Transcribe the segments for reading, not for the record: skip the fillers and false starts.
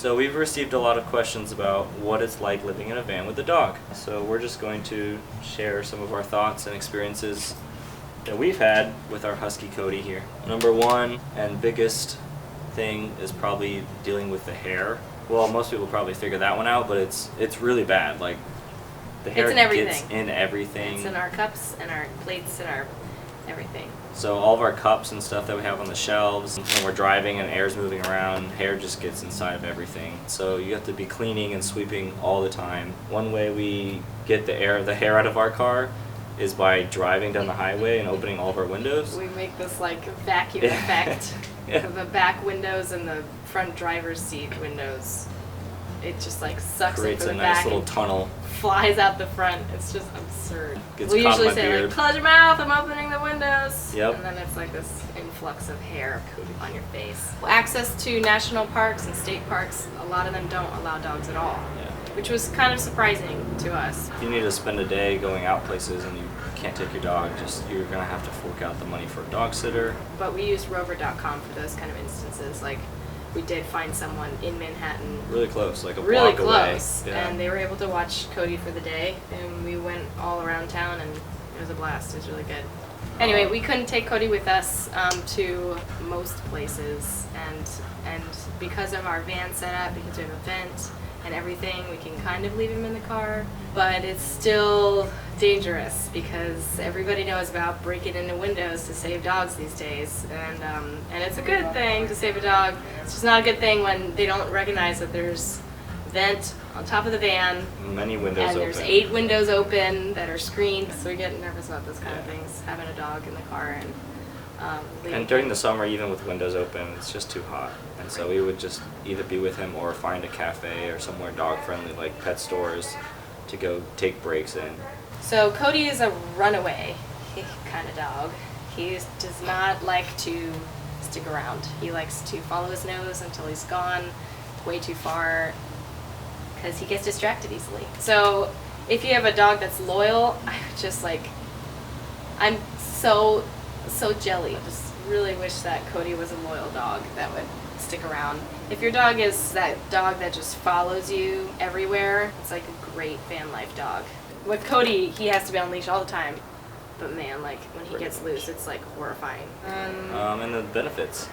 So we've received a lot of questions about what it's like living in a van with a dog. So we're just going to share some of our thoughts and experiences that we've had with our husky Cody here. Number one and biggest thing is probably dealing with the hair. Well, most people probably figure that one out, but it's really bad. Like, the hair gets in everything. It's in our cups and our plates and our everything. So all of our cups and stuff that we have on the shelves, when we're driving and air's moving around, hair just gets inside of everything. So you have to be cleaning and sweeping all the time. One way we get the hair out of our car is by driving down the highway and opening all of our windows. We make this like vacuum effect of the back windows and the front driver's seat windows. It just like sucks Creates into the a nice back little and tunnel. flies out the front. It's just absurd. Gets We caught in usually my say beard. like, close your mouth, I'm opening the windows. Yep. And then it's like this influx of hair on your face. Access to national parks and state parks, a lot of them don't allow dogs at all. Yeah. Which was kind of surprising to us. If you need to spend a day going out places and you can't take your dog, you're gonna have to fork out the money for a dog sitter. But we used rover.com for those kind of instances. Like, we did find someone in Manhattan. Really close, like a really block close, away. Yeah. And they were able to watch Cody for the day, and we went all around town, and it was a blast. It was really good. Anyway, we couldn't take Cody with us to most places, and because of our van setup, because we have a vent and everything, we can kind of leave him in the car, but it's still dangerous because everybody knows about breaking into windows to save dogs these days, and it's a good thing to save a dog. It's just not a good thing when they don't recognize that there's vent on top of the van, many windows and open. there's 8 windows open that are screened, so we get nervous about those kind of things, having a dog in the car. And during the summer, even with windows open, it's just too hot. And so we would just either be with him or find a cafe or somewhere dog-friendly like pet stores to go take breaks in. So Cody is a runaway kind of dog. He does not like to stick around. He likes to follow his nose until he's gone way too far because he gets distracted easily. So if you have a dog that's loyal, I just like, I'm so jelly. I just really wish that Cody was a loyal dog that would stick around. If your dog is that dog that just follows you everywhere, it's like a great van life dog. With Cody, he has to be on leash all the time. But man, like when he gets loose, it's like horrifying. And the benefits.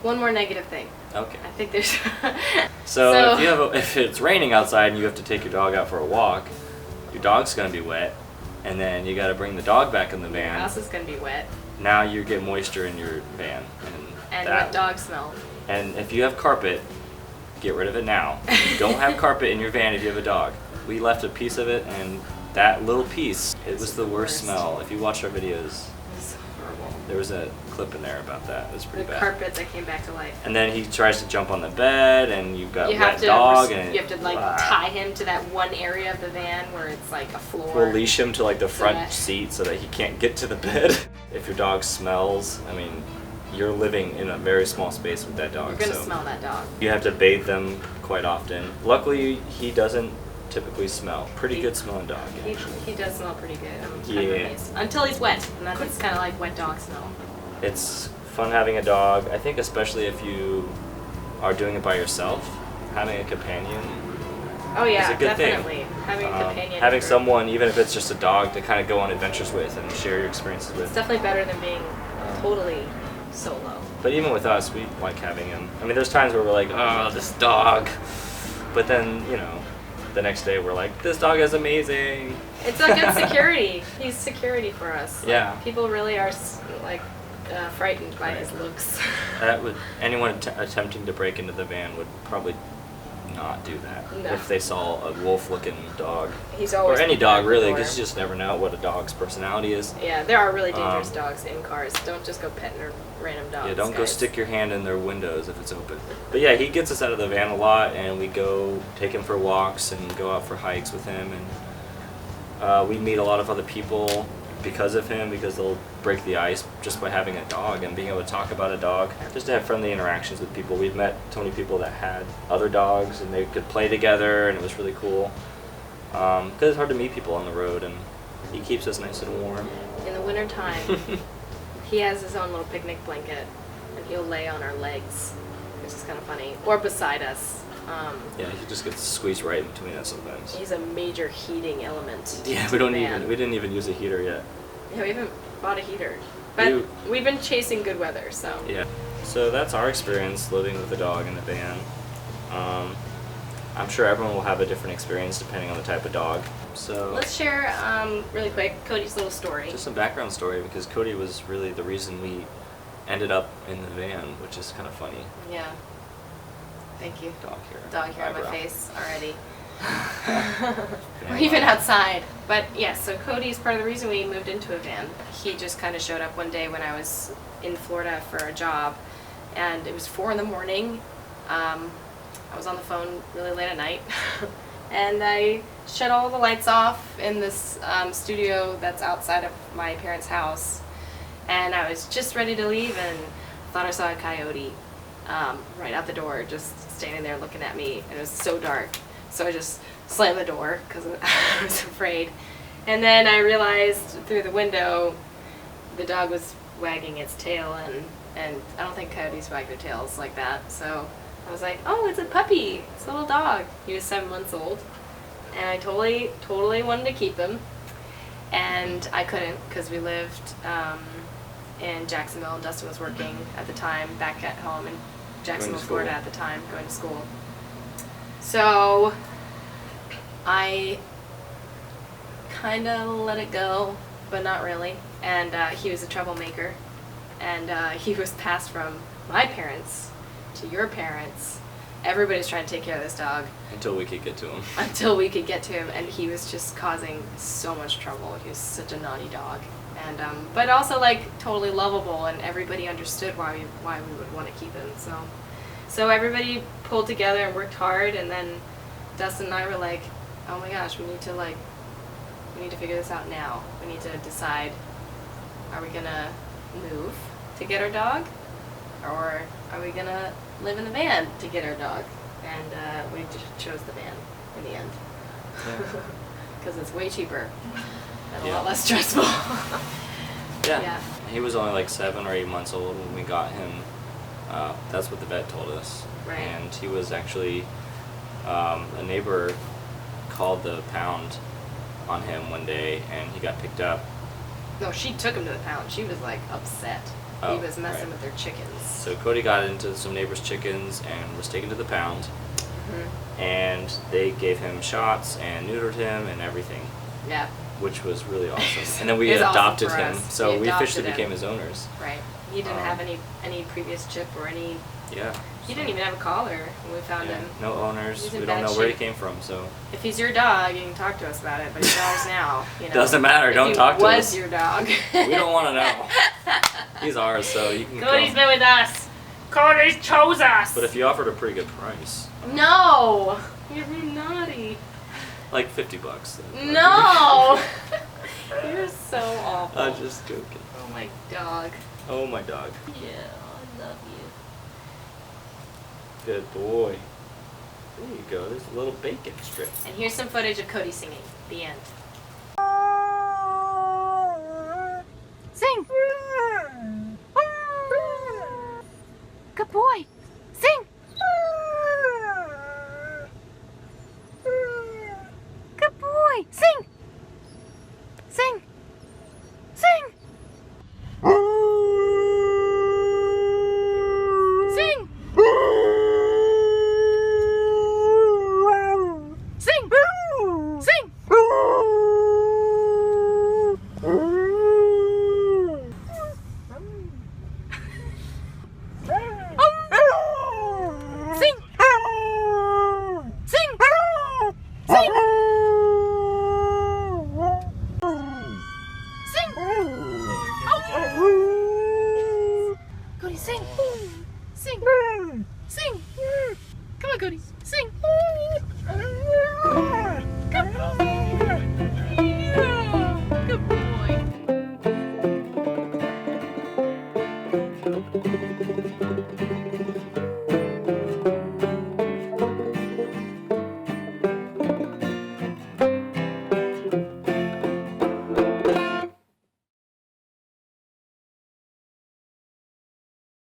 One more negative thing. Okay. I think there's. So if it's raining outside and you have to take your dog out for a walk, your dog's gonna be wet, and then you got to bring the dog back in the van. Your house is gonna be wet. Now you get moisture in your van, and wet dog smell. And if you have carpet, get rid of it now. You don't have carpet in your van if you have a dog. We left a piece of it, and that little piece, it was the worst smell. If you watch our videos, It's horrible. there was a clip in there about that. It was pretty bad. The carpet that came back to life. And then he tries to jump on the bed, and you've got You wet have to dog, and you have to like tie him to that one area of the van where it's like a floor. We'll leash him to like the front that- seat so that he can't get to the bed. If your dog smells, I mean, you're living in a very small space with that dog. You're gonna so smell that dog. you have to bathe them quite often. Luckily, he doesn't typically smell. Pretty good smelling dog. He does smell pretty good. I'm Yeah. amazed. Until he's wet, and then it's kind of like wet dog smell. It's fun having a dog. I think especially if you are doing it by yourself, having a companion Oh yeah, is a good definitely. thing. Having a companion. Having someone, even if it's just a dog, to kind of go on adventures with and share your experiences with. It's definitely better than being totally solo. But even with us, we like having him. I mean, there's times where we're like, oh, this dog. But then, you know, the next day we're like, this dog is amazing. It's a good security. He's security for us. Like, Yeah. people really are like frightened by his looks. Anyone attempting to break into the van would probably not do that No. if they saw a wolf-looking dog. He's always or any dog, prepared really, for. because you just never know what a dog's personality is. Yeah, there are really dangerous dogs in cars. Don't just go petting random dogs. Yeah, don't go guys. stick your hand in their windows if it's open. But yeah, he gets us out of the van a lot, and we go take him for walks and go out for hikes with him, and we meet a lot of other people because of him, because they'll break the ice just by having a dog and being able to talk about a dog, just to have friendly interactions with people. We've met so many people that had other dogs, and they could play together, and it was really cool. Because it's hard to meet people on the road, and he keeps us nice and warm. In the wintertime, he has his own little picnic blanket, and he'll lay on our legs. It's kind of funny. Or beside us. Yeah, he just gets squeezed right in between us sometimes. He's a major heating element. Yeah, we didn't even use a heater yet. Yeah, we haven't bought a heater. But we've been chasing good weather, so. Yeah. So that's our experience living with a dog in a van. I'm sure everyone will have a different experience depending on the type of dog. So let's share really quick Cody's little story. Just some background story, because Cody was really the reason we ended up in the van, which is kind of funny. Yeah. Thank you. Dog hair on my eyebrow. face already. We're even outside. But yeah, so Cody's part of the reason we moved into a van. He just kind of showed up one day when I was in Florida for a job, and it was 4 a.m. I was on the phone really late at night, and I shut all the lights off in this studio that's outside of my parents' house, and I was just ready to leave, and thought I saw a coyote right out the door, just standing there looking at me, and it was so dark. So I just slammed the door because I was afraid. And then I realized through the window the dog was wagging its tail, and I don't think coyotes wag their tails like that. So I was like, oh, it's a puppy. It's a little dog. He was 7 months old. And I totally wanted to keep him. And I couldn't because we lived in Jacksonville, and Dustin was working at the time back at home in Jacksonville, Florida at the time, going to school. So I kind of let it go, but not really. And he was a troublemaker, and he was passed from my parents to your parents. Everybody's trying to take care of this dog. Until we could get to him. And he was just causing so much trouble. He was such a naughty dog. And but also like totally lovable, and everybody understood why we would want to keep him. So everybody pulled together and worked hard, and then Dustin and I were like, oh my gosh, we need to figure this out now. We need to decide, are we gonna move to get our dog, or are we gonna live in the van to get our dog? And we just chose the van in the end, because it's way cheaper and a lot less stressful. Yeah. He was only like 7 or 8 months old when we got him. That's what the vet told us. Right. And he was actually, a neighbor called the pound on him one day, and he got picked up. No, she took him to the pound. She was like upset. He was messing with their chickens. So Cody got into some neighbors' chickens and was taken to the pound. Mm-hmm. And they gave him shots and neutered him and everything. Yeah. Which was really awesome. And then we adopted him, so we officially became his owners. Right. He didn't have any previous chip or any. Yeah. He didn't even have a collar when we found him. No owners. We don't know where he came from, so. If he's your dog, you can talk to us about it, but he's ours now. You know. Doesn't matter. Don't talk to us. If he was your dog. We don't want to know. He's ours, so you can. Cody's been with us. Cody's chose us. But if you offered a pretty good price. No. You're naughty. Like $50. No. You're so awful. I'm just joking. Oh my dog. Oh my dog. Yeah, I love you. Good boy. There you go. There's a little bacon strip. And here's some footage of Cody singing. The end. Sing! Good boy! Sing! Good boy! Sing! Sing! Sing! Sing! Sing! Sing! Sing! Sing! Sing! Sing! Cody, sing! Sing! Sing! Come on, Cody, sing!